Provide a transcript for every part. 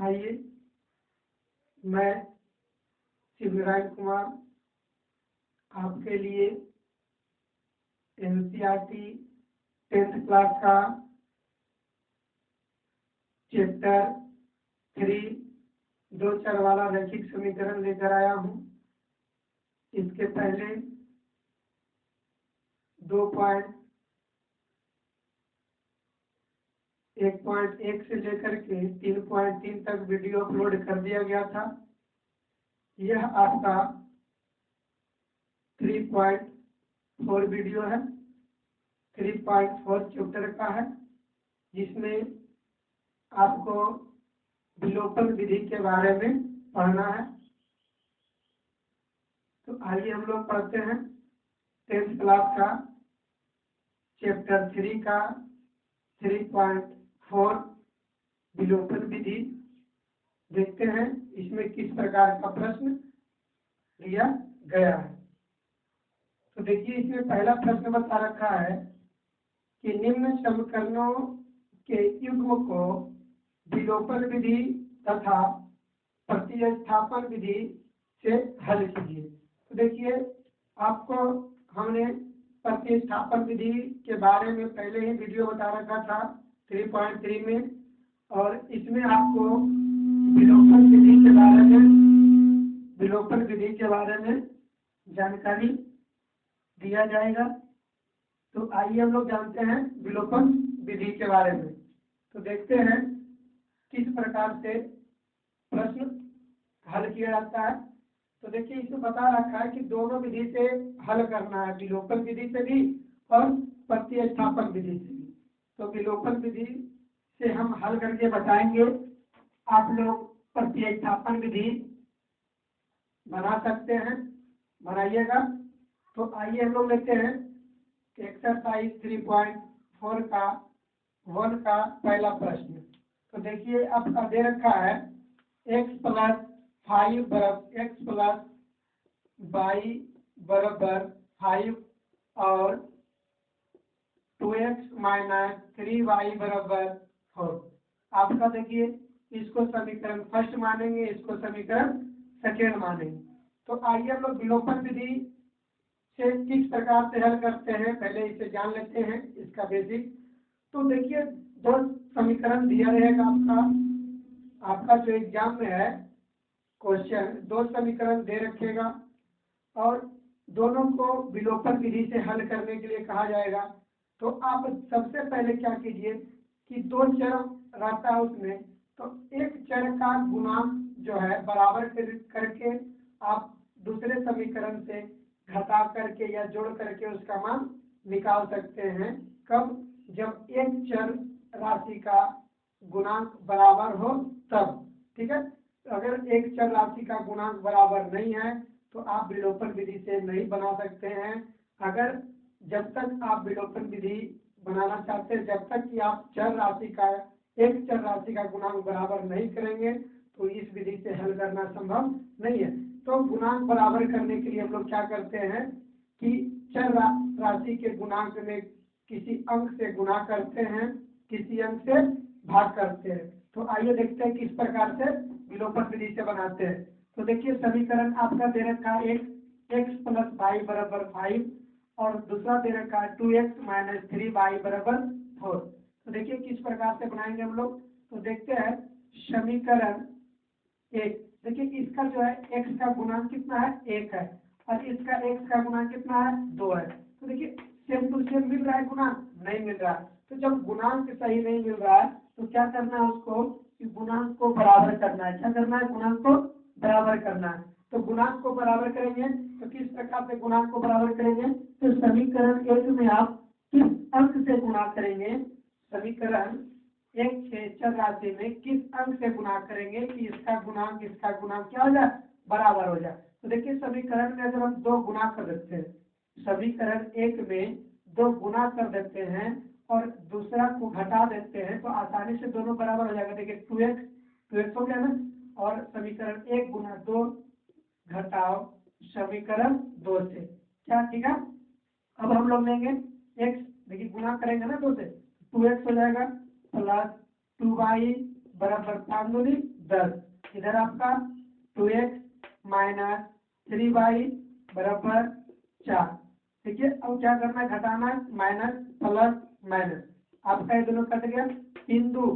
आइए, मैं शिवनारायण कुमार आपके लिए एनसीईआरटी 10th क्लास का चैप्टर 3 दो चर वाला रैखिक समीकरण लेकर आया हूँ। इसके पहले 1.1 से लेकर के 3.3 तक वीडियो अपलोड कर दिया गया था। यह आपका 3.4 वीडियो है, 3.4 चैप्टर का है, जिसमें आपको विलोपन विधि के बारे में पढ़ना है। तो आइए हम लोग पढ़ते हैं 10th क्लास का चैप्टर 3 का 3.4 विलोपन विधि। देखते हैं इसमें किस प्रकार का प्रश्न दिया गया है। तो देखिए, इसमें पहला प्रश्न बता रखा है कि निम्न समीकरणों के युग्म को विलोपन विधि तथा प्रतिस्थापन विधि से हल कीजिए। तो देखिए, आपको हमने प्रतिस्थापन विधि के बारे में पहले ही वीडियो बता रखा था 3.3 में, और इसमें आपको विलोपन विधि के बारे में जानकारी दिया जाएगा। तो आइए हम लोग जानते हैं विलोपन विधि के बारे में। तो देखते हैं किस प्रकार से प्रश्न हल किया जाता है। तो देखिए, इसमें बता रखा है कि दोनों विधि से हल करना है, विलोपन विधि से भी और प्रतिस्थापन विधि से भी। तो विलोपन विधि से हम हल करके बताएंगे। आप लोग प्रतिस्थापन विधि बना सकते हैं, बनाइएगा। तो आइए हम लोग लेते हैं एक्सरसाइज 3.4 का 1 का पहला प्रश्न। तो देखिए, आपका दे रखा है x + 5 + x + y = 5 और 2x - 3y = 4। आपका देखिए, इसको समीकरण फर्स्ट मानेंगे, इसको समीकरण सेकेंड मानेंगे। तो आइए हम लोग विलोपन विधि से किस प्रकार से हल करते हैं, पहले इसे जान लेते हैं, इसका बेसिक। तो देखिए, दो समीकरण दिया रहेगा आपका जो एग्जाम में है क्वेश्चन, दो समीकरण दे रखेगा और दोनों को विलोपन विधि से हल करने के लिए कहा जाएगा। तो आप सबसे पहले क्या कीजिए कि दो चर रहता है उसमें, तो एक चर का गुणांक जो है बराबर करके आप दूसरे समीकरण से घटा करके या जोड़ करके उसका मान निकाल सकते हैं। कब? जब एक चर राशि का गुणांक बराबर हो तब। ठीक है, अगर एक चर राशि का गुणांक बराबर नहीं है तो आप विलोपन विधि से नहीं बना सकते हैं। अगर जब तक आप विलोपन विधि बनाना चाहते हैं, जब तक कि आप एक चर राशि का गुणांक बराबर नहीं करेंगे तो इस विधि से हल करना संभव नहीं है। तो गुणांक बराबर करने के लिए हम लोग क्या करते हैं कि चर राशि के गुणांक में किसी अंक से गुणा करते हैं, किसी अंक से भाग करते हैं। तो आइए देखते हैं किस प्रकार से विलोपन विधि से बनाते हैं। तो देखिए, समीकरण आपका दे रखा है एक x + y = 5 और दूसरा दे रखा है 2x - 3y = 4। तो देखिए किस प्रकार से बनाएंगे हम लोग। तो देखते हैं समीकरण एक। देखिए, इसका जो है x का गुणांक कितना है, 1 है, और इसका x का गुणांक कितना है, 2 है। तो देखिए, सेम टू सेम मिल रहा है गुणांक? नहीं मिल रहा है। तो जब गुणांक सही नहीं मिल रहा है तो क्या करना है उसको कि गुणांक को बराबर करना है। क्या करना है? गुणांक को बराबर करना है। तो गुणांक को बराबर करेंगे तो किस प्रकार से गुणांक को बराबर करेंगे? तो समीकरण एक में आप किस अंक से गुणा करेंगे, समीकरण एक से चर राशि में किस अंक से गुणा करेंगे कि इसका गुणांक क्या हो जाए, बराबर हो जाए। तो देखिए, समीकरण में अगर हम 2 गुणा कर देते हैं, समीकरण एक में 2 गुणा कर देते हैं और दूसरा को घटा देते हैं तो आसानी से दोनों बराबर हो जाएगा। देखिए 2x हो गया ना, और समीकरण 1 × 2 घटाओ समीकरण 2 से, क्या ठीक है। अब हम लोग लेंगे x, देखिए गुणा करेंगे ना 2 से, 2x हो जाएगा प्लस 2y बराबर 5 दूनी 10। इधर आपका 2x माइनस 3y बराबर 4। ठीक है, अब क्या करना है, घटाना है, माइनस प्लस माइनस, आपका ये दोनों कट गया, 3 2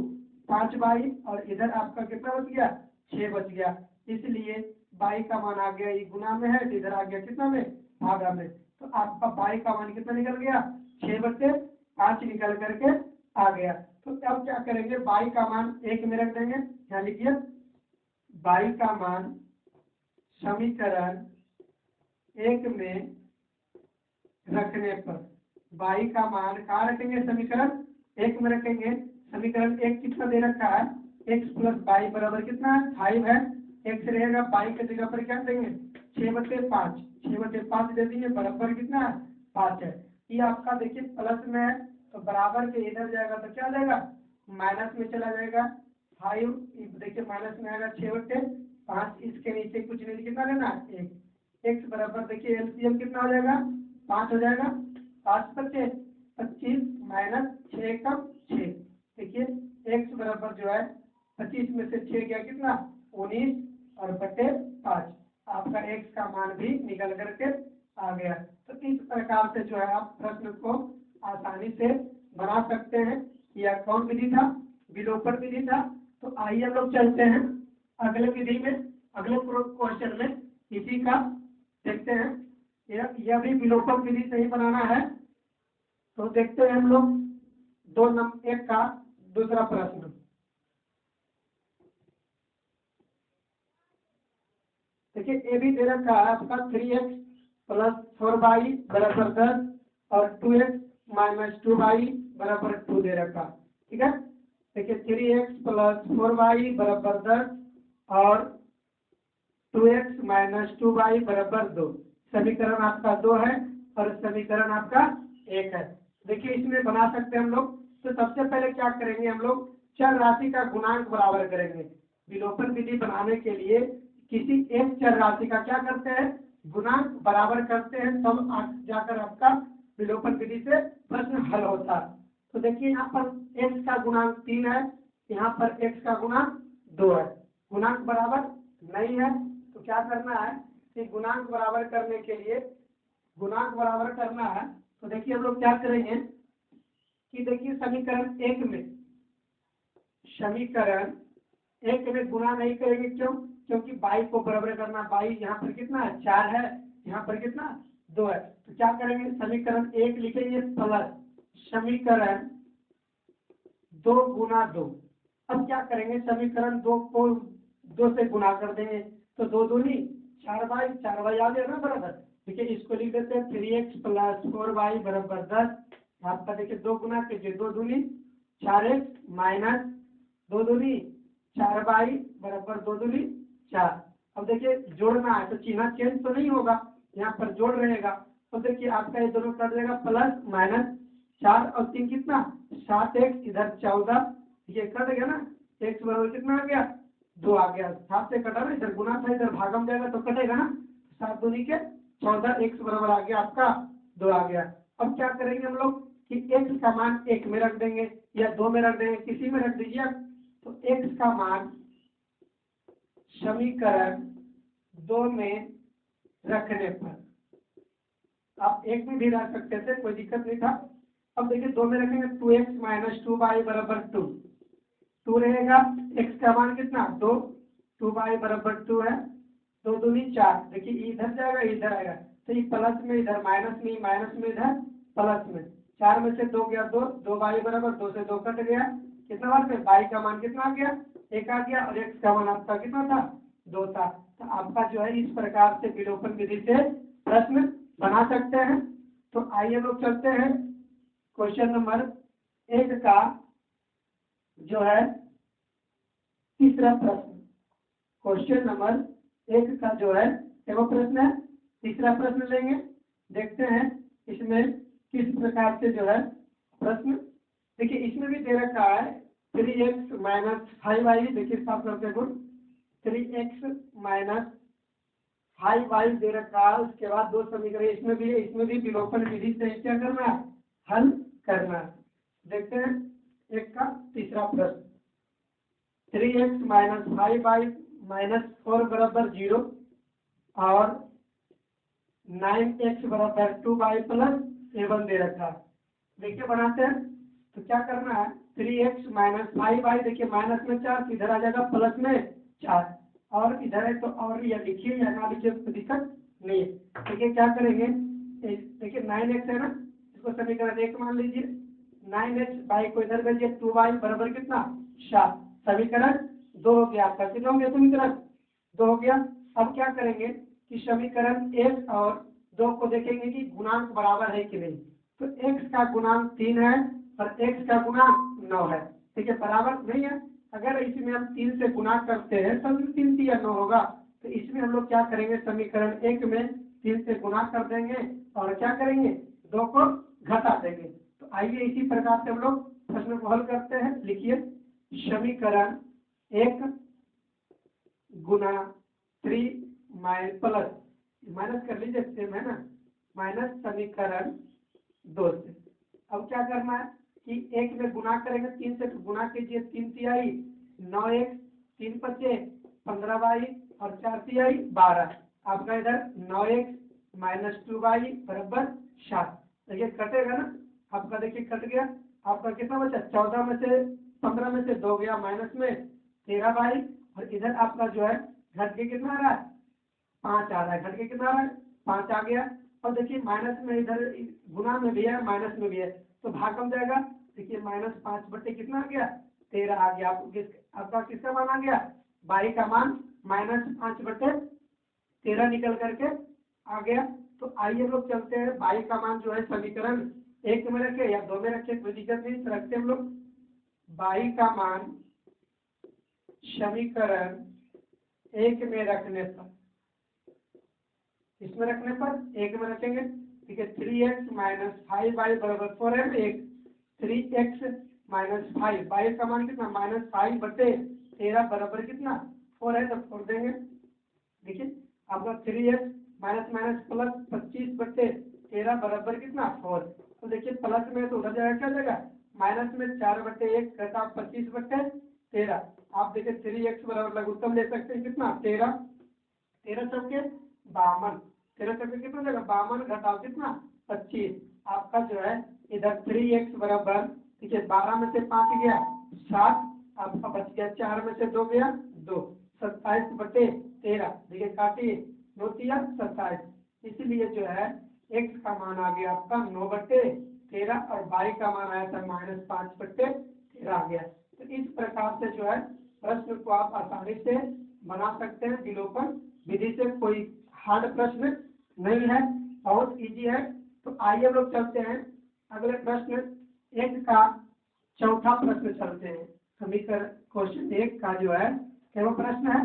5y और इधर आपका कितना बच गया, 6 बच गया। इसलिए y का मान आ गया, ये गुना में है तो इधर आ गया कितना में, भागा में। तो आपका y का मान कितना निकल गया, 6/5 निकल करके आ गया। तो अब क्या करेंगे, y का मान 1 में रख देंगे। क्या लिखिए, y का मान समीकरण 1 में रखने पर, y का मान कहाँ रखेंगे, समीकरण 1 में रखेंगे। समीकरण 1 कितना दे रखा है, x प्लस वाई बराबर कितना है, 5 है। x रहेगा, y के जगह पर क्या देंगे, 6/5, 6/5 दे देंगे, बराबर कितना है, 5 है। ये आपका देखिए प्लस में है तो बराबर के इधर जाएगा तो क्या जाएगा, माइनस में चला जाएगा। 5 देखिए माइनस में आएगा, 6/5, इसके नीचे कुछ नहीं, कितना लेना है, 1। x बराबर देखिए एलसीएम कितना हो जाएगा, 5 हो जाएगा, 5 × 25 माइनस 6 कम 6। देखिए x बराबर जो है 25 में से 6 गया कितना, 19 और बटे 5, आपका x का मान भी निकल करके आ गया। तो इस प्रकार से जो है आप प्रश्न को आसानी से बना सकते हैं। यह कौन विधि था, विलोपन विधि था। तो आइए हम लोग चलते हैं अगले विधि में, अगले क्वेश्चन में इसी का देखते हैं। यह भी विलोपन विधि से ही बनाना है। तो देखते हैं हम लोग 2 नंबर 1 का दूसरा प्रश्न। देखिए ए भी दे रखा है आपका 3x प्लस 4y बराबर 10 और 2x माइनस 2y बराबर 2 दे रखा। ठीक है, देखिए 3x प्लस 4y बराबर 10 और 2x माइनस 2y बराबर 2। समीकरण आपका 2 है और समीकरण आपका 1 है। देखिए इसमें बना सकते हैं हम लोग। तो सबसे पहले क्या करेंगे, हम लोग चर राशि का गुणांक बराबर करेंगे। विलोपन विधि बनाने के लिए किसी एक चर राशि का क्या करते हैं, गुणांक बराबर करते हैं, तब जाकर आपका विलोपन विधि से प्रश्न हल होता है। तो देखिए यहाँ पर x का गुणांक 3 है, यहाँ पर x का गुणांक 2 है। गुणांक बराबर नहीं है तो क्या करना है कि गुणांक बराबर करने के लिए, गुणांक बराबर करना है तो देखिए हम लोग क्या करेंगे कि देखिए समीकरण 1 में, समीकरण 1 में गुणा नहीं करेंगे, क्यों, क्योंकि y को बराबर करना, y यहाँ पर कितना है, 4 है, यहाँ पर कितना 2 है। तो क्या करेंगे, समीकरण 1 लिखेंगे प्लस समीकरण 2 गुना 2। अब क्या करेंगे, समीकरण 2 को 2 से गुना कर देंगे तो 2 दूनी 4y, 4y आ गया ना बराबर। देखिए इसको लिख देते हैं 3x प्लस 4y बराबर 10। आपका देखिए 2 गुना कीजिए, 2 दूनी 4x माइनस 2 दूनी 4y बराबर 2 दूनी 4। अब देखिए जोड़ना है तो चिन्ह चेंज तो नहीं होगा, यहाँ पर जोड़ रहेगा। तो देखिए आपका ये दोनों कर देगा प्लस माइनस, 4 और 3 कितना 7x, इधर 14, ये कट गया ना, x बराबर कितना आ गया, 2 आ गया। 7 से कटा ना, इधर गुना था इधर भागम जाएगा तो कटेगा ना, 7 दूनी के 14, x बराबर आ गया आपका 2 आ गया। अब क्या करेंगे हम लोग कि x का मान 1 में रख देंगे या 2 में रख देंगे, किसी में रख दीजिए। तो x का मान समीकरण 2 में रखने पर, आप 1 में भी रख सकते थे, कोई दिक्कत नहीं था। अब देखिए 2 में रखेंगे 2x माइनस 2y बराबर 2, 2 रहेगा, x का मान कितना 2, 2y बराबर 2 है, 2 दूनी 4। देखिए इधर जाएगा इधर आएगा तो ये प्लस में इधर माइनस में, माइनस में इधर प्लस में, 4 में से 2 गया 2, 2y बराबर 2 से 2 कट गया, कितना बार में y का मान कितना आ गया, 1 आ गया और x का मान आपका कितना था, 2 था। तो आपका जो है इस प्रकार से विलोपन विधि से प्रश्न बना सकते हैं। तो आइए लोग चलते हैं क्वेश्चन नंबर 1 का जो है तीसरा प्रश्न। क्वेश्चन नंबर 1 का जो है एगो प्रश्न है, तीसरा प्रश्न लेंगे, देखते हैं इसमें किस प्रकार से जो है प्रश्न। देखिए इसमें भी दे रखा है 3x माइनस 5y, देखिए साफ करके गुण 3x माइनस 5y दे रखा है। उसके बाद 2 समीकरण इसमें भी विलोपन विधि से क्या करना है, हल करना है। देखते हैं 1 का तीसरा प्रश्न। 3x माइनस 5y माइनस 4 बराबर 0 और 9x बराबर 2y प्लस 7 दे रखा है। देखिए बनाते हैं तो क्या करना है, 3x माइनस 5y, देखिए माइनस में 4 इधर आ जाएगा प्लस में 4, और इधर है तो और या लिखिए या ना लिखिए कोई दिक्कत नहीं है। देखिए क्या करेंगे, देखिए 9x है ना, इसको समीकरण 1 मान लीजिए, 9x y को इधर भेजिए, 2y बराबर कितना 7, समीकरण 2 हो गया आपका। कितना हो गया समीकरण 2 हो गया। अब क्या करेंगे कि समीकरण 1 और 2 को देखेंगे कि गुणांक बराबर है कि नहीं। तो x का गुणांक 3 है और x का गुणांक 9 है, ठीक है, बराबर नहीं है। अगर इसमें हम 3 से गुणा करते हैं तब 3 3 9 होगा, तो इसमें हम लोग क्या करेंगे, समीकरण 1 में 3 से गुणा कर देंगे और क्या करेंगे 2 को घटा देंगे। तो आइए इसी प्रकार से हम लोग प्रश्न को हल करते हैं। लिखिए समीकरण 1 गुना 3 प्लस माइनस कर लीजिए, सेम है ना, माइनस समीकरण 2 से। अब क्या करना है कि 1 में गुना करेंगे 3 से, तो गुना कीजिए, 3 तिहाई 9x, 3 पचे 15y और 4 तिहाई 12। आपका इधर 9x माइनस 2y बराबर 7। देखिए कटेगा ना आपका, देखिए कट गया आपका, कितना बचा 14 में से 15 में से 2 गया माइनस में 13y, और इधर आपका जो है घट के कितना आ रहा है 5 आ रहा है, घट के कितना आ रहा है 5 आ गया। और देखिए माइनस में इधर गुना में भी है माइनस में भी है, तो भाग कम जाएगा। देखिए -5 बटे कितना आ गया 13 आ गया। आपका किसका मान आ गया y का मान -5 बटे 13 निकल करके आ गया। तो आइए हम लोग चलते हैं, y का मान जो है समीकरण 1 में रखे या 2 में रखे, कोई दिक्कत नहीं, तो रखते हम लोग y का मान समीकरण 1 में रखने पर, इसमें रखने पर 1 में रखेंगे, ठीक है। 3x माइनस 5y बराबर 4 है, एक 3x माइनस 5, y का मान कितना -5 बटे 13 बराबर कितना 4 है, तो 4 देंगे। देखिए आपका 3x माइनस माइनस प्लस 25 बटे 13 बराबर कितना 4। तो देखिए प्लस में तो उधर जाएगा, क्या जाएगा माइनस में 4 बटे 1 कहता 25 बटे 13। आप देखिए 3x बराबर लघुत्तम ले सकते हैं कितना 13, 13 चौके 52, 13 चौके कितना जाएगा 52 घटाओ कितना 25। आपका जो है इधर 3x बराबर, देखिए 12 में से 5 गया 7, आपका बच गया 4 में से 2 गया 2, 27 बटे 13, देखिए काटिए 9 तिया 27, इसीलिए जो है x का मान आ गया आपका 9 बटे 13 और y का मान आया था -5 बटे 13 आ गया। तो इस प्रकार से जो है प्रश्न को आप आसानी से बना सकते हैं विलोपन विधि से, कोई हार्ड प्रश्न नहीं है, बहुत इजी है। तो आइए हम लोग चलते हैं अगले प्रश्न 1 का चौथा प्रश्न चलते हैं। समीकरण क्वेश्चन 1 का जो है केवल प्रश्न है,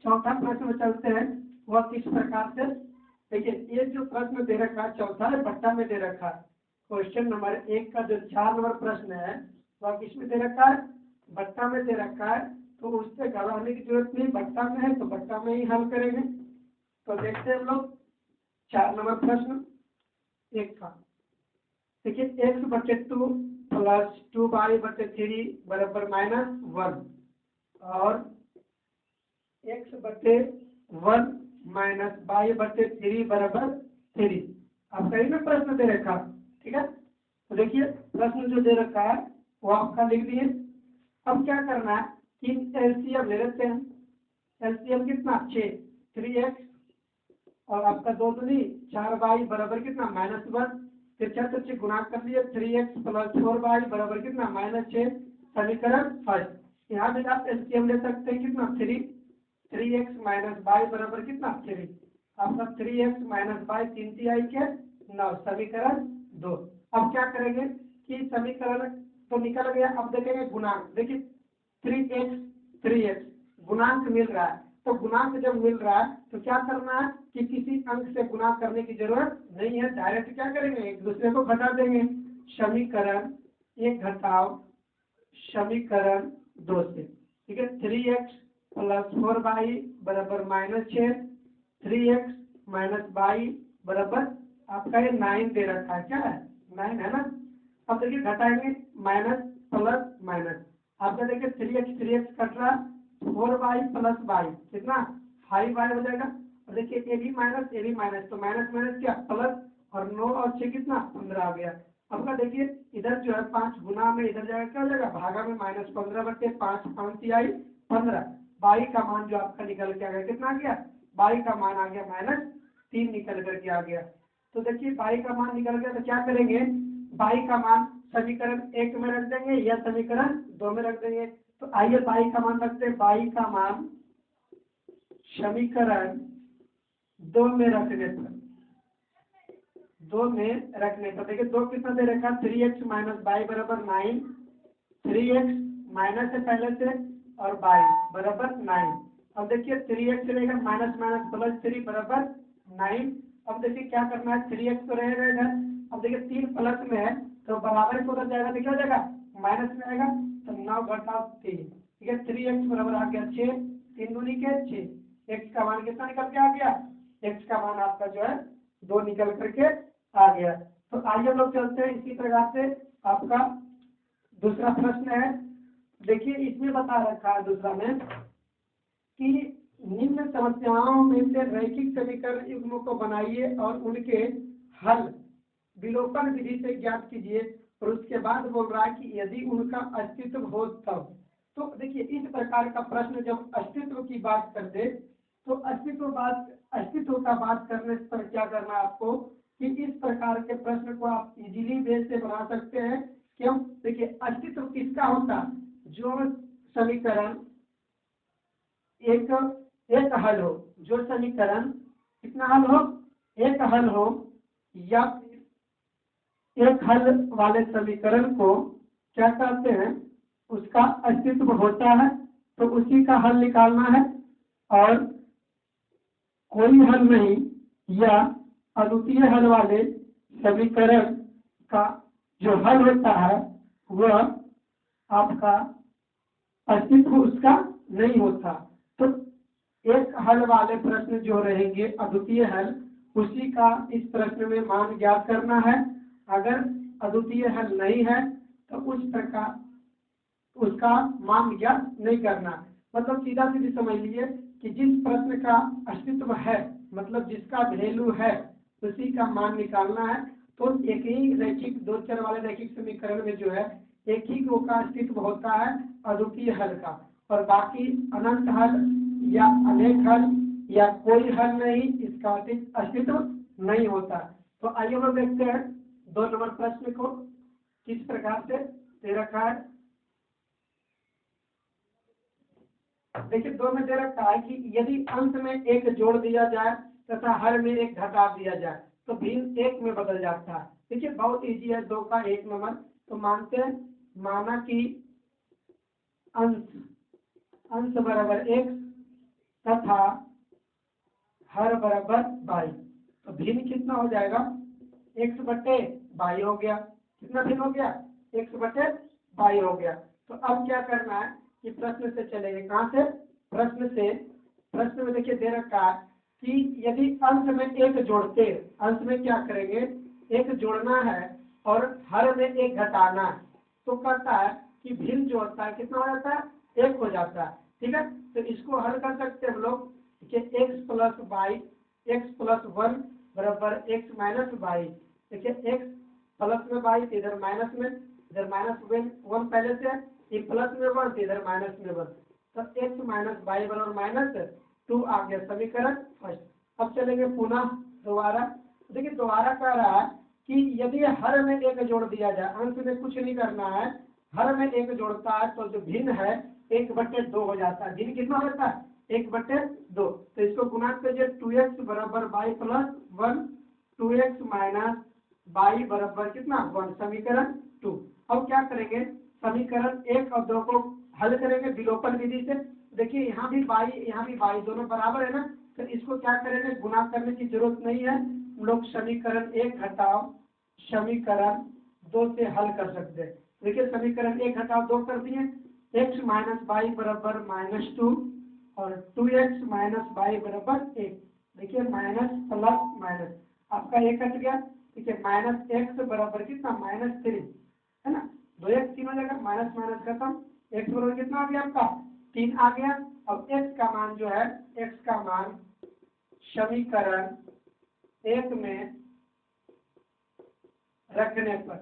चौथा प्रश्न में चलते हैं। वह किस प्रकार से, देखिए ये जो प्रश्न दे रखा है चौथा है भट्टा में दे रखा है। क्वेश्चन नंबर 1 का जो 4 नंबर प्रश्न है वह किस में दे रखा है भट्टा में दे रखा है, तो उससे घबराने की जरूरत नहीं, भट्टा में है तो भट्टा में ही हल करेंगे। तो देखते हैं हम लोग 4 नंबर प्रश्न 1 का। देखिए x बटे 2 प्लस 2y बटे 3 बराबर -1 और x बटे 1 माइनस y बटे 3 बराबर 3। आपका ही में प्रश्न दे रखा, ठीक है। तो देखिए प्रश्न जो दे रखा है वो आपका लिख दिए। अब क्या करना है कि एलसीएम ले लेते हैं। एलसीएम कितना 6, 3x और आपका 2 दूनी 4y बराबर कितना -1, फिर 4 से गुणा कर लिए 3x प्लस 4y बराबर कितना -6, समीकरण फर्स्ट। यहाँ भी आप एलसीएम ले सकते हैं कितना 3x माइनस y बराबर कितना 3, आपका 3x माइनस y 3 तिहाई के 9, समीकरण 2। अब क्या करेंगे कि समीकरण तो निकल गया, अब देखेंगे गुणांक। देखिए 3x गुणांक मिल रहा है, तो गुणांक जब मिल रहा है तो क्या करना है कि किसी अंक से गुणा करने की जरूरत नहीं है, डायरेक्ट क्या करेंगे एक दूसरे को घटा देंगे। समीकरण 1 घटाओ समीकरण 2 से, ठीक है। 3x प्लस 4y बराबर -6, 3x माइनस y बराबर आपका ये 9 दे रखा है, क्या है 9 है ना। अब देखिए घटाएंगे माइनस प्लस माइनस, आपका देखिए 3x कट रहा, 4y प्लस वाई कितना 5y हो जाएगा। और देखिए ए बी माइनस, तो माइनस माइनस क्या प्लस, और 9 और 6 कितना 15 आ गया। अब का देखिए इधर जो है 5 गुना में इधर जाएगा क्या हो जाएगा भागा में -15/5, 5 तिहाई 15। बाई का मान जो आपका निकल के आ गया कितना आ गया, बाई का मान आ गया -3 निकल करके आ गया। तो देखिए बाई का मान निकल गया तो क्या करेंगे, बाई का मान समीकरण 1 में रख देंगे या समीकरण 2 में रख देंगे। तो आइए बाई का मान रखते हैं, बाई का मान समीकरण 2 में रखने पर, 2 में रखने पर देखिए 2 कितना दे रखा 3x माइनस बाई बराबर 9, 3x माइनस है पहले से और बाई बराबर 9। अब देखिए 3x रहेगा माइनस माइनस प्लस 3 बराबर 9। अब देखिए क्या करना है, 3x तो रहेगा इधर, अब देखिए 3 प्लस में है तो बराबर को उधर जाएगा तो क्या हो जाएगा माइनस में आएगा, तो 9 घटाओ 3, ठीक है 3x बराबर आ गया 6, 3 दूनी के 6, x का मान कितना निकल के आ गया, x का मान आपका जो है 2 निकल करके आ गया। तो आइए हम लोग चलते हैं इसी प्रकार से आपका दूसरा प्रश्न है। देखिए इसमें बता रखा है दूसरा में कि निम्न समस्याओं में से रैखिक समीकरण युग्मों को बनाइए और उनके हल विलोपन विधि से ज्ञात कीजिए। और उसके बाद बोल रहा है कि यदि उनका अस्तित्व हो तब। तो देखिए इस प्रकार का प्रश्न जब अस्तित्व की बात करते तो अस्तित्व का बात करने पर क्या करना है आपको कि इस प्रकार के प्रश्न को आप इजीली वे से बना सकते हैं। क्यों, देखिए अस्तित्व किसका होता, जो समीकरण एक हल हो, जो समीकरण कितना हल हो, एक हल हो, या एक हल वाले समीकरण को क्या कहते हैं, उसका अस्तित्व होता है तो उसी का हल निकालना है। और कोई हल नहीं या अद्वितीय हल वाले समीकरण का जो हल होता है वह आपका अस्तित्व उसका नहीं होता। तो एक हल वाले प्रश्न जो रहेंगे अद्वितीय हल, उसी का इस प्रश्न में मान ज्ञात करना है। अगर अद्वितीय हल नहीं है तो उस प्रकार उसका मान ज्ञात नहीं करना। मतलब सीधा सीधी समझ लीजिए कि जिस प्रश्न का अस्तित्व है, मतलब जिसका वैल्यू है, उसी का मान निकालना है। तो एक ही रैखिक दो चर वाले रैखिक समीकरण में जो है एक ही को का अस्तित्व होता है अद्वितीय हल का, और बाकी अनंत हल या अनेक हल या कोई हल नहीं, इसका अस्तित्व नहीं होता। तो आइए हम देखते हैं 2 नंबर प्रश्न को किस प्रकार से दे रखा है। देखिए 2 में दे रखा है कि यदि अंत में एक जोड़ दिया जाए तथा हर में एक घटा दिया जाए तो भिन्न 1 में बदल जाता है। देखिए बहुत इजी है, 2 का 1 नंबर। तो मानते हैं, माना कि अंश बराबर 1 तथा हर बराबर 22, तो भिन्न कितना हो जाएगा x/22 हो गया। कितना भिन्न हो गया, x/22 हो गया। तो अब क्या करना है कि प्रश्न से चलेंगे, कहाँ से, प्रश्न में देखिए दे रखा है कि यदि अंश में एक जोड़ते, अंश में क्या करेंगे, एक जोड़ना है और हर में एक घटाना है, तो कहता है कि भिन्न जो होता है कितना हो जाता है, 1 हो जाता है। ठीक है, तो इसको हल कर सकते हैं हम लोग कि x + y, x + 1 बराबर x - y। देखिए x प्लस में y, इधर माइनस में, इधर -1 पहले से है, ये प्लस में 1, इधर माइनस में 1, तो x - y बराबर -2 आ गया समीकरण फर्स्ट। अब चलेंगे पुनः दोबारा। देखिए दोबारा कह रहा है कि यदि हर में एक जोड़ दिया जाए, अंत में कुछ नहीं करना है, हर में एक जोड़ता है तो जो भिन्न है 1/2 हो जाता है। भिन्न कितना होता है 1/2। तो इसको गुना कीजिए, 2x बराबर y + 1, 2x - y बराबर कितना 1, समीकरण 2। अब क्या करेंगे, समीकरण 1 और 2 को हल करेंगे विलोपन विधि से। देखिए यहाँ भी y दोनों बराबर है ना, तो इसको क्या करेंगे, गुना करने की जरूरत नहीं है, हम लोग समीकरण 1 घटाओ समीकरण 2 से हल कर सकते हैं। देखिए समीकरण 1 घटाओ 2 कर दिए, x - y बराबर -2 और 2x - y बराबर 1। देखिए माइनस प्लस माइनस आपका 1 कट गया। देखिए -x बराबर कितना -3 है ना, 2x 3 हो जाएगा, माइनस माइनस खत्म, x बराबर कितना आ गया आपका 3 आ गया। अब x का मान जो है, x का मान समीकरण 1 में रखने पर,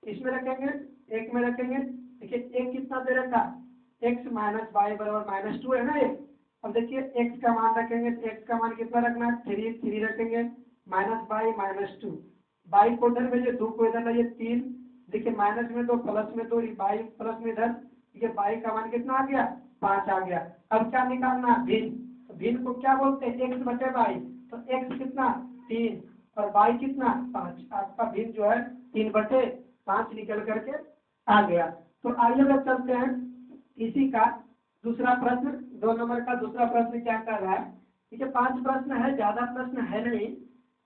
इसमें रखेंगे 1 में रखेंगे। देखिए एक कितना दे रखा, x माइनस वाई बराबर -2 है ना ये। अब देखिए x का मान रखेंगे, तो x का मान कितना रखना है 3 रखेंगे, माइनस बाई -2, बाई को उधर भेजिए, 2 को इधर लाइए 3, देखिए माइनस में 2 प्लस में 2, बाई प्लस में इधर, देखिए बाई का मान कितना आ गया 5 आ गया। अब क्या निकालना, भिन्न, तो भिन्न को क्या बोलते हैं x बटे बाई, तो x कितना 3 और बाई कितना 5, आपका भिन्न जो है 3/5 निकल करके आ गया। तो आइए लोग चलते हैं इसी का दूसरा प्रश्न, 2 नंबर का दूसरा प्रश्न क्या कर रहा है। ठीक है 5 प्रश्न है, ज्यादा प्रश्न है नहीं,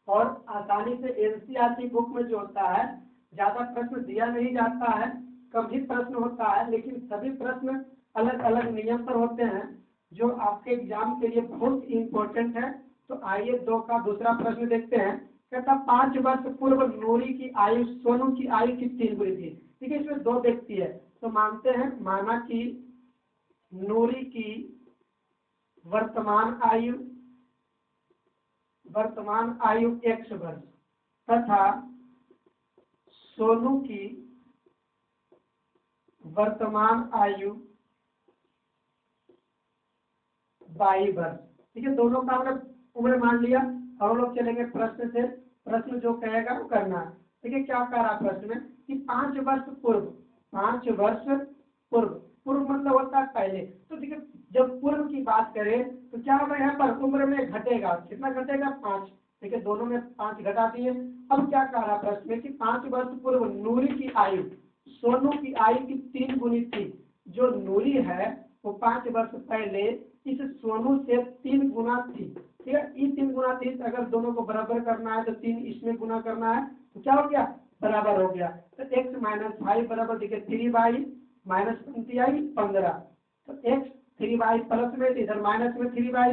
और आसानी से एनसीईआरटी बुक में जो होता है ज्यादा प्रश्न दिया नहीं जाता है, कम ही प्रश्न होता है, लेकिन सभी प्रश्न अलग अलग नियम पर होते हैं जो आपके एग्जाम के लिए बहुत इंपॉर्टेंट है। तो आइए 2 का दूसरा प्रश्न देखते हैं। कहता 5 वर्ष पूर्व नूरी की आयु सोनू की आयु कितनी हुई थी। ठीक है इसमें 2 व्यक्ति है, तो मानते हैं, माना कि नूरी की वर्तमान आयु x वर्ष तथा सोनू की वर्तमान आयु y वर्ष। ठीक है दोनों का हमने उम्र मान लिया, और हम लोग चलेंगे प्रश्न से, प्रश्न जो कहेगा वो करना है। ठीक है क्या कह रहा प्रश्न में कि 5 वर्ष पूर्व, 5 वर्ष पूर्व, पूर्व मतलब होता है पहले। तो देखिए जब पूर्व की बात करें तो क्या होगा, यहाँ पर उम्र में घटेगा, कितना घटेगा 5। ठीक है दोनों में 5 घटा दिए। अब क्या कह रहा प्रश्न में कि 5 वर्ष पूर्व नूरी की आयु सोनू की आयु की 3 गुनी थी। जो नूरी है वो 5 वर्ष पहले इस सोनू से 3 गुना थी। ठीक है ये 3 गुना थी, तो अगर दोनों को बराबर करना है तो 3 इसमें गुना करना है, तो क्या हो गया बराबर हो गया। तो x माइनस 5 बराबर देखिए 3y माइनस 15, तो x 3y प्लस में, इधर माइनस में 3y,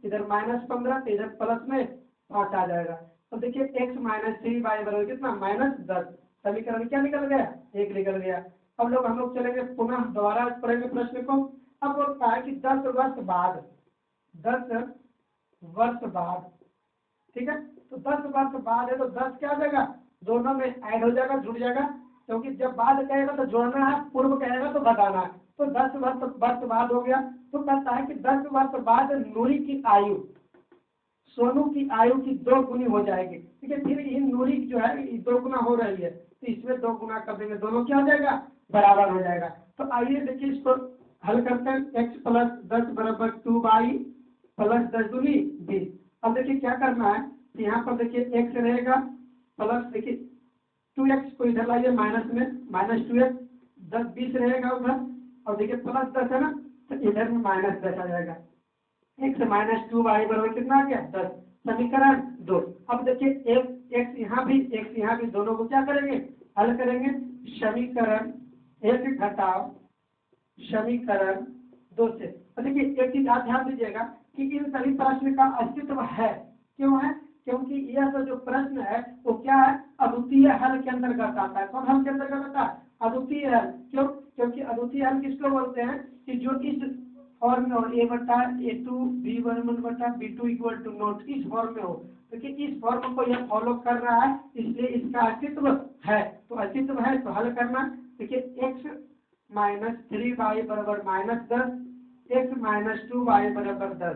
इधर -15, तो इधर प्लस में 5 आ जाएगा। तो देखिए x माइनस 3y बराबर कितना -10, समीकरण क्या निकल गया 1 निकल गया। अब लोग हम लोग चलेंगे पुनः दोबारा पढ़ेंगे प्रश्न को। अब बोलता है कि 10 वर्ष बाद, 10 वर्ष बाद, ठीक है तो 10 वर्ष बाद है तो 10 क्या हो जाएगा, दोनों में ऐड हो जाएगा, जुड़ जाएगा, क्योंकि जब बाद कहेगा तो जोड़ना है, पूर्व कहेगा तो घटाना है। तो 10 वर्ष बाद हो गया। तो कहता है कि 10 वर्ष बाद नूरी की आयु सोनू की आयु की 2 गुनी हो जाएगी। ठीक है फिर इन नूरी जो है 2 गुना हो रही है, तो इसमें 2 गुना कर देंगे, दोनों क्या हो जाएगा बराबर हो जाएगा। तो आइए देखिए इसको हल करते हैं। x प्लस 10 बराबर 2y प्लस 10 दूनी 20। अब देखिए क्या करना है, तो यहाँ पर देखिए x रहेगा प्लस, देखिए 2x को इधर लाइए माइनस में, -2x, 10 20 रहेगा उधर, और देखिए प्लस 10 है ना, तो इधर में -10 आ जाएगा। x माइनस 2y बराबर कितना आ गया 10, समीकरण 2। अब देखिए x यहाँ भी दोनों को क्या करेंगे हल करेंगे। समीकरण 1 घटाव समीकरण 2 से। तो देखिए एक चीज आप ध्यान दीजिएगा कि इन सभी प्रश्न का अस्तित्व है। क्यों है, क्योंकि यह तो जो प्रश्न है वो क्या है, अद्वितीय हल के अंतर्गत आता है। कौन हल के अंतर्गत आता है, अद्वितीय हल। क्यों, क्योंकि अद्वितीय हल किसको बोलते हैं कि जो इस फॉर्म में हो, a/a2 b1/b2 equal to not, इस फॉर्म में हो। क्योंकि इस फॉर्म को यह फॉलो कर रहा है, इसलिए इसका अस्तित्व है। तो अस्तित्व है तो हल करना। देखिए x माइनस 3y बराबर -10, x माइनस 2y बराबर 10,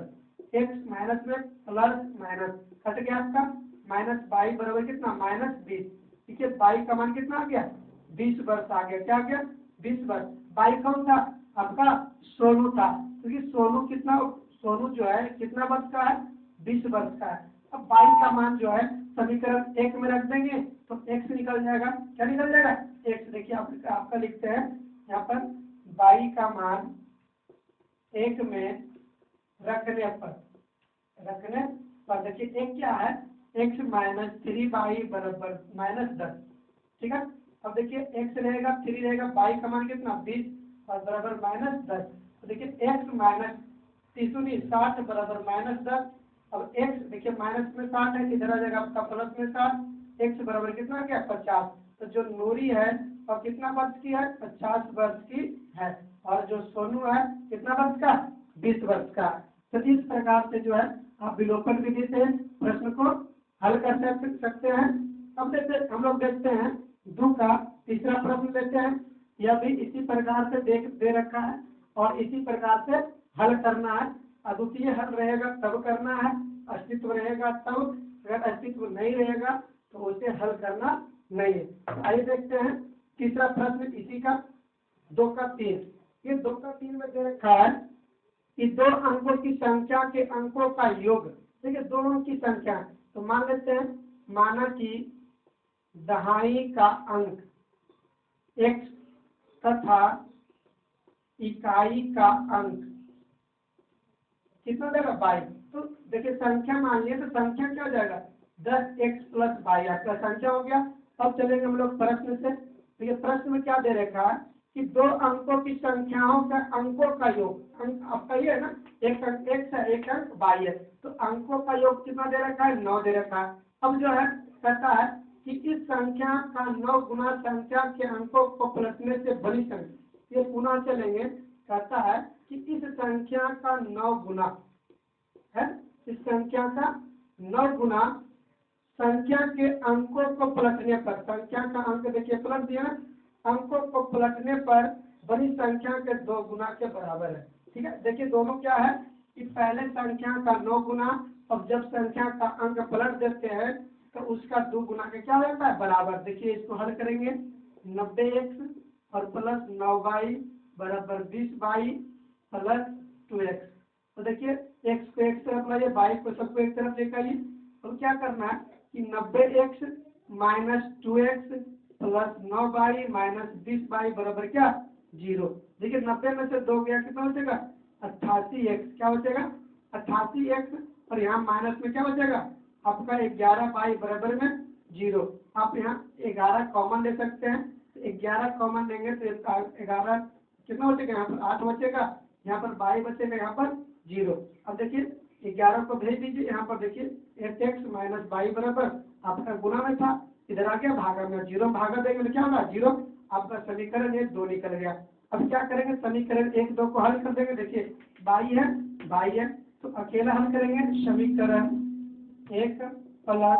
x माइनस में प्लस माइनस कट गया आपका, माइनस y बराबर कितना -20। ठीक है y का मान कितना आ गया 20 वर्ष आ गया। क्या आ गया 20 वर्ष। y कौन था आपका सोनू था, क्योंकि सोनू जो है कितना वर्ष का है 20 वर्ष का है। अब y का मान जो है समीकरण 1 में रख देंगे तो x निकल जाएगा। क्या निकल जाएगा x। देखिए आपका लिखते हैं यहाँ पर y का मान 1 में रखने पर देखिए एक क्या है x माइनस 3y बराबर -10। ठीक है अब देखिए x रहेगा 3 रहेगा, y का मान कितना 20 और बराबर -10। तो देखिए x माइनस 60 बराबर -10। अब x देखिए माइनस में 60 है, इधर आ जाएगा आपका प्लस में 60, x बराबर कितना गया 50। तो जो नूरी है और कितना वर्ष की है 50 वर्ष की है और जो सोनू है कितना वर्ष का, 20 वर्ष का। तो इस प्रकार से जो है आप विलोपन विधि से प्रश्न को हल कर सकते हैं। अब देखते हम लोग देखते हैं 2 का तीसरा प्रश्न लेते हैं। यह भी इसी प्रकार से दे रखा है और इसी प्रकार से हल करना है। अद्वितीय हल रहेगा तब करना है, अस्तित्व रहेगा तब, अगर अस्तित्व नहीं रहेगा तो उसे हल करना नहीं है। तो आइए देखते हैं तीसरा प्रश्न इसी का 2 का 3। ये 2 का 3 में दे रखा है कि 2 अंकों की संख्या के अंकों का योग। देखिए 2 अंक की संख्या, तो मान लेते हैं, माना कि दहाई का अंक x तथा इकाई का अंक कितना देगा, 22। तो देखिए संख्या मान लिया तो संख्या क्या हो जाएगा, 10x + 22 आपका संख्या हो गया। अब चलेंगे हम लोग प्रश्न से। तो ये प्रश्न में क्या दे रखा है कि 2 अंकों की संख्याओं का अंकों का योग, अंक आपका ये है ना, एक अंक x है, एक अंक y है, तो अंकों का योग कितना दे रखा है, 9 दे रखा है। अब जो है कहता है कि इस संख्या का 9 गुना संख्या के अंकों को पलटने से बड़ी संख्या, ये पुनः चलेंगे, कहता है कि इस संख्या का 9 गुना है, इस संख्या का 9 गुना संख्या के अंकों को पलटने पर, संख्या का अंक देखिए पलट दिया, अंकों को पलटने पर बड़ी संख्या के 2 गुना के बराबर है। ठीक है, देखिए दोनों क्या है कि पहले संख्या का 9 गुना, अब जब संख्या का अंक पलट देते हैं तो उसका 2 गुना के क्या होता है, बराबर। देखिए इसको हल करेंगे, 90x और प्लस 9y बराबर 20y प्लस 2x। तो देखिए x को एक तरफ लाइए, y को सबको एक तरफ लेकर आइए। तो क्या करना है कि 90x minus 2x plus 9y minus 20y बराबर क्या, 0। देखिए 90 में से 2 गया, कितना बचेगा, 88x। क्या बचेगा, 88x, और यहाँ माइनस में क्या बचेगा आपका 11y बराबर में 0। आप यहाँ 11 कॉमन ले सकते हैं, 11 कॉमन लेंगे तो 11 कितना बचेगा, यहाँ पर 8 बचेगा, यहाँ पर y बचेगा, यहाँ पर 0। अब देखिए 11 को भेज दीजिए, यहाँ पर देखिए 8x माइनस y बराबर आपका गुना में था, इधर आ गया भागा में, 0 भागा देंगे तो क्या होगा, 0। आपका समीकरण 1 2 निकल गया। अब क्या करेंगे, समीकरण 1 2 को हल कर देंगे। देखिए y है तो अकेला हल करेंगे, समीकरण 1 प्लस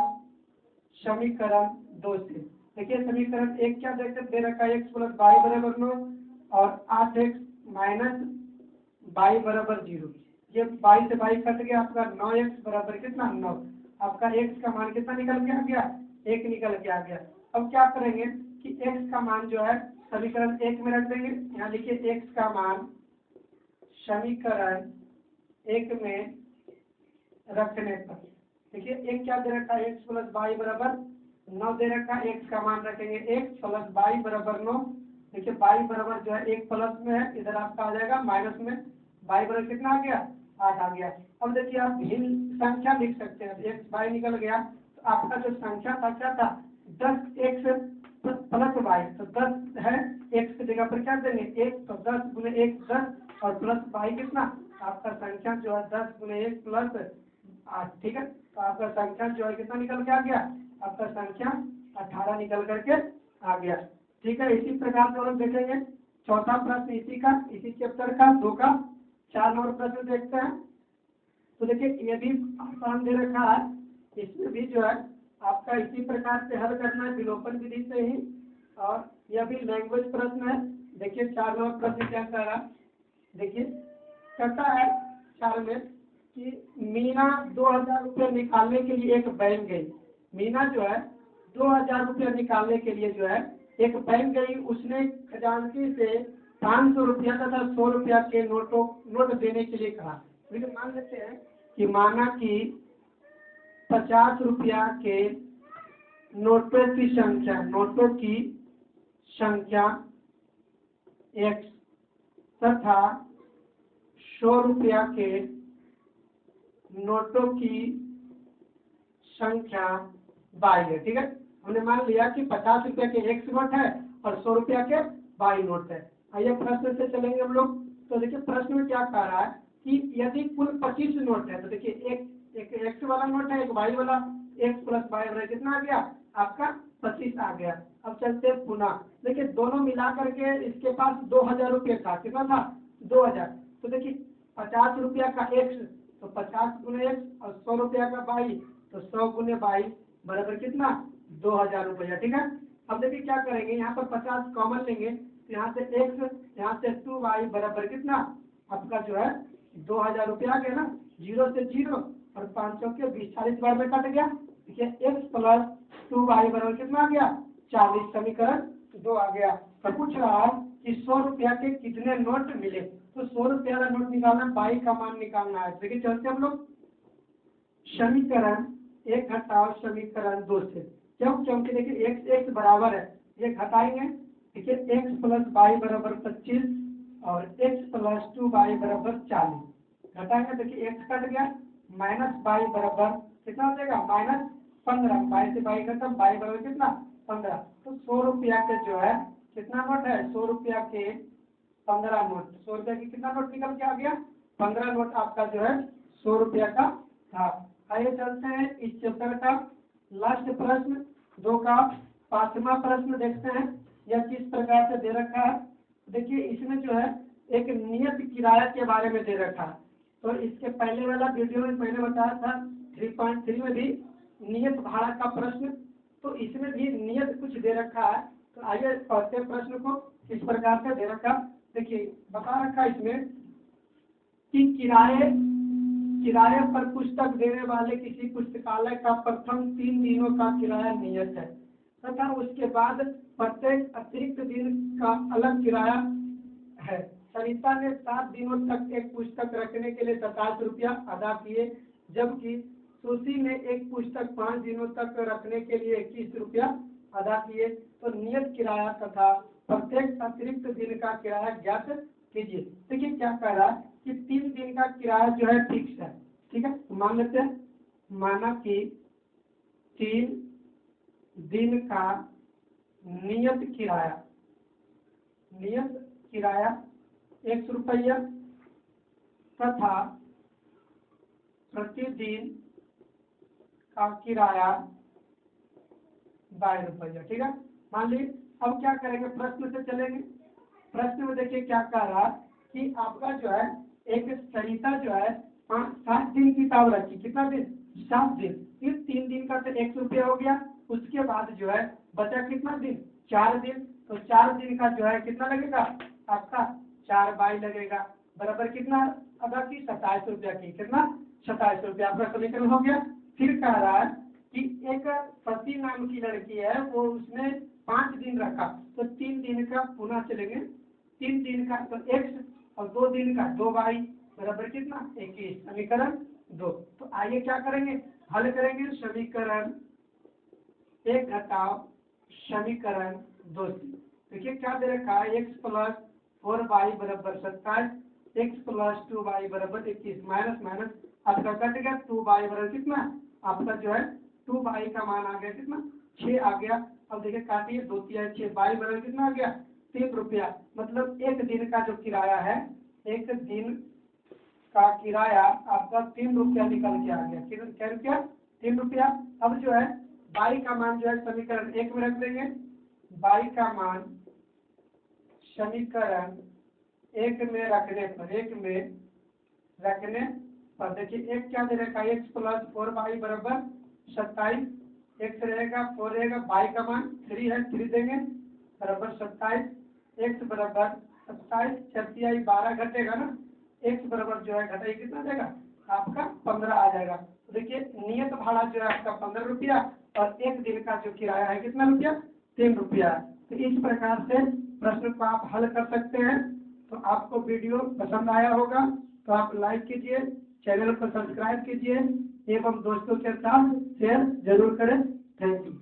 समीकरण 2 से। देखिए समीकरण 1 क्या दे रखा है, x + y बराबर 9 और 8x माइनस y बराबर 0। ये 22 से 22 कट गया, आपका 9x बराबर कितना, 9। आपका x का मान कितना निकल के आ गया, 1 निकल के आ गया। अब क्या करेंगे कि x का मान जो है समीकरण 1 में रख देंगे। यहाँ लिखिए x का मान समीकरण 1 में रखने पर, देखिए एक क्या दे रखा है, x + y बराबर 9 दे रखा है, x का मान रखेंगे 1 + y बराबर 9। देखिए y बराबर जो है 1 प्लस में है, इधर आपका आ जाएगा माइनस में, y बराबर कितना आ गया, 8 आ गया। अब देखिए आप भिन्न संख्या लिख सकते हैं, x y निकल गया तो आपका जो संख्या था क्या था, 10x प्लस y, तो 10 है, x की जगह पर क्या देंगे 1, तो 10 गुने 1 10 और प्लस y कितना, आपका संख्या जो है 10 गुने 1 प्लस 8। ठीक है, तो आपका संख्या जो है कितना निकल के आ गया, आपका संख्या 18 निकल करके आ गया। ठीक है, इसी प्रकार से हम लोग देखेंगे चौथा प्रश्न इसी चैप्टर का 2 का 4 नंबर प्रश्न देखते हैं। तो देखिए ये भी आसान दे रखा है, इसमें भी जो है आपका इसी प्रकार से हल करना है विलोपन विधि से ही, और यह भी लैंग्वेज प्रश्न है। देखिए 4 नंबर प्रश्न क्या कह रहा, देखिए कहता है 4 में कि मीना 2000 रुपये निकालने के लिए एक बैंक गई। मीना जो है 2000 रुपये निकालने के लिए जो है एक बैंक गई, उसने खजांची से 500 रुपया तथा 100 रुपया के नोट देने के लिए कहा। लेकिन मान लेते हैं कि माना कि 50 रुपया के नोटों की संख्या x तथा 100 रुपया के नोटों की संख्या y है। ठीक है, हमने मान लिया कि 50 रुपया के x नोट है और 100 रुपया के y नोट है। आइए प्रश्न से चलेंगे हम लोग। तो देखिए प्रश्न में क्या कह रहा है कि यदि कुल 25 नोट है, तो देखिए एक x वाला नोट है, एक y वाला, x प्लस वाई बराबर कितना आ गया आपका 25 आ गया। अब चलते हैं पुनः, देखिए दोनों मिला करके इसके पास 2000 रुपये था, कितना था 2000। तो देखिए 50 रुपया का x तो 50 गुने x और 100 रुपया का वाई तो 100 गुने वाई बराबर कितना 2000 रुपया। ठीक है, अब देखिए क्या करेंगे, यहाँ पर 50 कॉमन लेंगे तो यहाँ से x यहाँ से 2y बराबर कितना आपका जो है 2000 रुपया आ गया ना, 0 से 0 और 500 के 20 40 बार में कट गया। देखिए x प्लस 2y बराबर कितना आ गया 40, समीकरण 2 आ गया। तो पूछ रहा है कि 100 रुपया के कितने नोट मिले, तो 100 रुपया का नोट निकालना, बाई का मान निकालना है। देखिए चलते हम लोग समीकरण 1 घटाओ समीकरण 2 से, क्योंकि देखिए x बराबर है, ये घटाएंगे। देखिए x प्लस वाई बराबर 25 और x प्लस 2y बराबर 40 घटाएंगे। देखिए x कट गया, माइनस वाई बराबर कितना हो जाएगा -15, बाई से बाई खत्म, बाई बराबर कितना 15। तो 100 रुपया के जो है कितना नोट है 100 रुपया के 15 नोट, 100 रुपया की कितना नोट निकल के आ गया 15 नोट आपका जो है 100 रुपया का था। आइए चलते हैं इस चैप्टर का लास्ट प्रश्न 2 का 5वां प्रश्न देखते हैं, यह किस प्रकार से दे रखा है। देखिए इसमें जो है एक नियत किराया के बारे में दे रखा है। तो इसके पहले वाला वीडियो में मैंने बताया था 3.3 में भी नियत भाड़ा का प्रश्न, तो इसमें भी नियत कुछ दे रखा है। तो आइए पढ़ते प्रश्न को, किस प्रकार से दे रखा। देखिए बता रखा इसमें कि किराए पर पुस्तक देने वाले किसी पुस्तकालय का प्रथम 3 दिनों का किराया नियत है तथा उसके बाद प्रत्येक अतिरिक्त दिन का अलग किराया है। सरिता ने 7 दिनों तक एक पुस्तक रखने के लिए 27 रुपया अदा किए, जबकि सुशी ने एक पुस्तक 5 दिनों तक रखने के लिए 21 रुपया अदा किए। तो नियत किराया तथा प्रत्येक अतिरिक्त दिन का किराया ज्ञात कीजिए। देखिए क्या कह रहा है कि 3 दिन का किराया जो है फिक्स है, ठीक है। तो मान लेते हैं, माना कि 3 दिन का नियत किराया 100 रुपया तथा प्रतिदिन का किराया 22 रुपया, ठीक है। मान लीजिए अब क्या करेंगे, प्रश्न से चलेंगे। प्रश्न में देखिए क्या कह रहा कि आपका जो है एक सरिता जो है 7 दिन किताब रखी, कितना दिन 7 दिन, फिर 3 दिन का तो 100 रुपया हो गया, उसके बाद जो है बचा कितना दिन 4 दिन। तो 4 दिन का जो है कितना लगेगा आपका 4 बाई लगेगा, बराबर कितना अदा की 27 रुपया की, कितना 27 रुपया आपका समीकरण हो गया। फिर कह रहा है कि एक सती नाम की लड़की है, वो उसने 5 दिन रखा, तो 3 दिन का पुनः चलेंगे, 3 दिन का तो x और 2 दिन का 2 बाई बराबर कितना 21, समीकरण 2। तो आइए क्या करेंगे, हल करेंगे समीकरण 1 घटाओ समीकरण 2 से। देखिए क्या दे रखा है, x प्लस 4y बराबर 27, x प्लस 2y बराबर 21, माइनस माइनस आपका कट गया, 2y बराबर कितना आपका जो है 2y का मान आ गया कितना 6 आ गया। अब देखिए काटिए 2 3 6, y बराबर कितना आ गया 3 रुपया। मतलब एक दिन का जो किराया है, एक दिन का किराया आपका 3 रुपया निकल के आ गया, क्या रुपया 3 रुपया। अब जो है बाई का मान जो है समीकरण 1 में रख देंगे, बाई का मान समीकरण 1 में रखने पर देखिए एक क्या दे रखा है, x प्लस 4y बराबर 27, x रहेगा 4 रहेगा, बाई का मान 3 है, 3 देंगे बराबर 27, x बराबर 27 छत्तीस 12 घटेगा ना, x बराबर जो है घटाई कितना देगा आपका 15 आ जाएगा। तो देखिए नियत भाड़ा जो है आपका 15 रुपया और एक दिन का जो किराया है कितना रुपया 3 रुपया। तो इस प्रकार से प्रश्न को आप हल कर सकते हैं। तो आपको वीडियो पसंद आया होगा तो आप लाइक कीजिए, चैनल को सब्सक्राइब कीजिए एवं दोस्तों के साथ शेयर जरूर करें। Thank you.